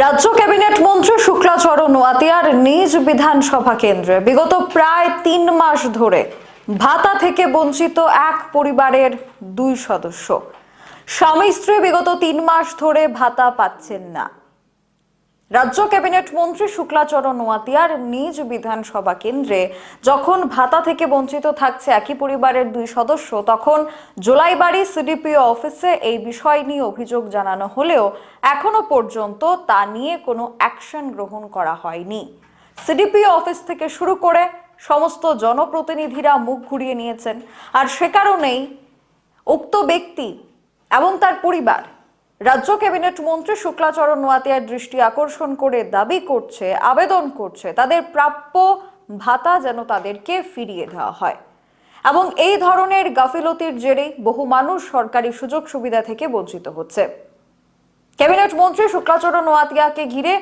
রাজ্য ক্যাবিনেট মন্ত্রী শুক্লাচরণ নোয়াতিয়ার নিজ বিধানসভা কেন্দ্রে বিগত প্রায় 3 মাস ধরে ভাতা থেকে বঞ্চিত এক পরিবারের 2 সদস্য। স্বামী স্ত্রী বিগত 3 মাস ধরে ভাতা পাচ্ছেন না। রাজ্য ক্যাবিনেট মন্ত্রী শুক্লাচরণ নোয়াতিয়ার নিজ বিধানসভা কেন্দ্রে যখন ভাতা থেকে বঞ্চিত থাকছে একই পরিবারের 2 সদস্য, তখন জোলাইবাড়ি সিডিপিও অফিসে এই বিষয় নিয়ে অভিযোগ জানানো হলেও এখনো পর্যন্ত তা নিয়ে কোনো অ্যাকশন গ্রহণ করা হয়নি। সিডিপিও অফিস থেকে শুরু করে সমস্ত জনপ্রতিনিধিরা মুখ ঘুরিয়ে নিয়েছেন, আর সে কারণেই উক্ত ব্যক্তি এবং তার পরিবার রাজ্য ক্যাবিনেট মন্ত্রী শুক্লাচরণ নোয়াতিয়ার দৃষ্টি আকর্ষণ করে দাবি করছে, আবেদন করছে তাদের প্রাপ্য ভাতা যেন তাদেরকে ফিরিয়ে দেওয়া হয়। এবং এই ধরনের গাফিলতির জেরে বহু মানুষ সরকারি সুযোগ সুবিধা থেকে বঞ্চিত হচ্ছে। ক্যাবিনেট মন্ত্রী শুক্লাচরণ নোয়াতিয়াকে ঘিরে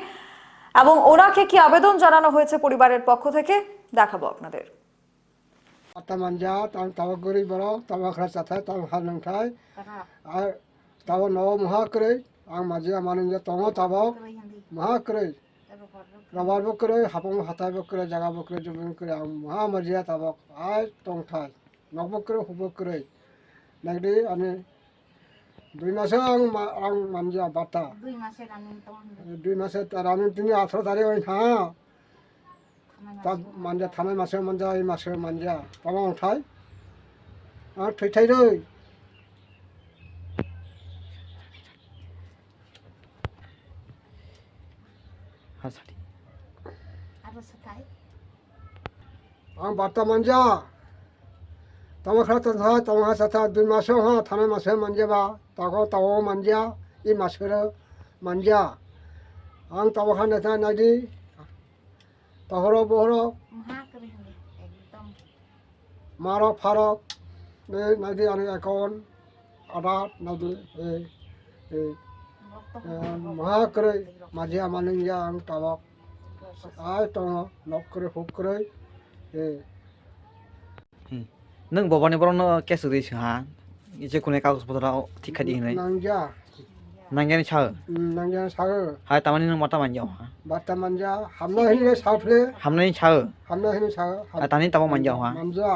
এবং ওনাকে কি আবেদন জানানো হয়েছে পরিবারের পক্ষ থেকে দেখাবো আপনাদের। Tawa nawa mahakre, ang majia maninja tongo tawa mahakre. Rabar bokre, hapong hatai bokre, jaga bokre, jubin kre, ang maha majia tawa ay tong thai. Nok bokre, hubokre. Nagdi ane 2 মাসে ang manja bata. 2 মাসে running তখন 2 মাসে running তিনি 18 তারিখ হই না। tab manja thamai মাসে manja এই মাসে manja tawa thai. আর থই থই রই। আরো সাথে ang bata manja tama khata tha tama satha 2 মাসে ha thane মাসে manja ba tago tawo manja I মাসে manja ang tawo khane tha nadi tahoro bohro মহা করে হলে একদম maro farok ne nadi ani akon adat nadi maha kre majia maninja ang tawo ai tongo nok kre huk kre nâng bộ này bọn nó kết sự gì chứ hả? Iche kune kagus potong tao thik khadi này. nangja Nangya ni chao. nangja sago Hai tamani nang mata manjau ha. bata manja hamna hini saupre Hamna ni chao. hamna hini sago Hai tani tamo manjau ha. manja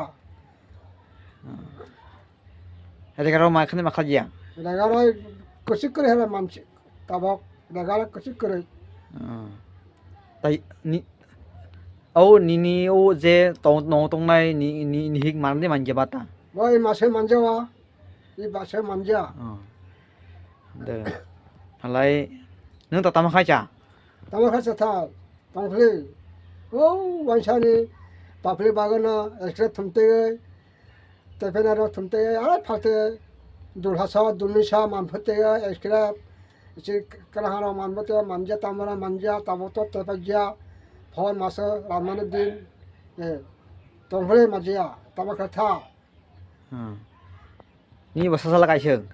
Ada karo mai khane makal jiang. dagara kusik kre hela manchi tabok dagara kusik kre Tai ni oh ni oh je tong nai ni hik man de manja bata. boy mase manja wa I mase manja De. Halai nang ta tama khai cha. tama khasa tha tongfli oh wansani papli bagana extra thumte tepena thumte ai phate dulhasa dunisa manfate extra isi kalahara manfate manja tamara manja taboto tepajja phon masa ramanuddin tongfli majia tama khatha Ni basa sala kai cheng.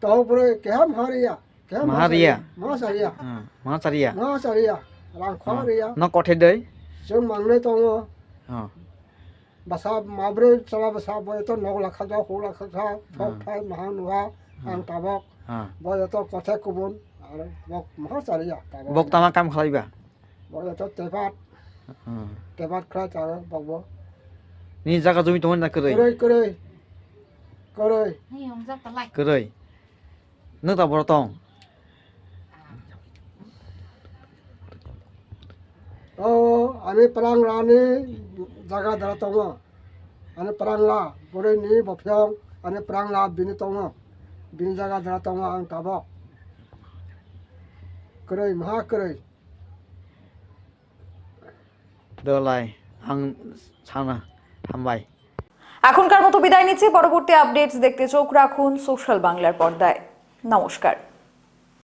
tau pure keham haria keham Maharia. masaria Ma charia. masaria rang khwaria Nó có thể đấy. jeng mangne tongo Ờ. basa mabre sama basa boy to nog la khaja ho la khaja thok thai mahan wa ang tabok Ờ. boy to kotha kubun ar bok masaria tabok Bok tama kam khalai ba. boy to tepat khra cha bok bo Ni jaga jumi tomon na kere. kore ให้ยอมจับตะไล Kere. Nang ta bor tong. oh ane perang rani jaga dara tongo ane perang la bore ni bophyong ane perang la bini tongo bini jaga dara tongo ang tabok kore maha kore De lai ang chana hambai. এখনকার মতো বিদায় নিচ্ছি। পরবর্তী updates দেখতে চোখ রাখুন social বাংলার পর্দায়। নমস্কার।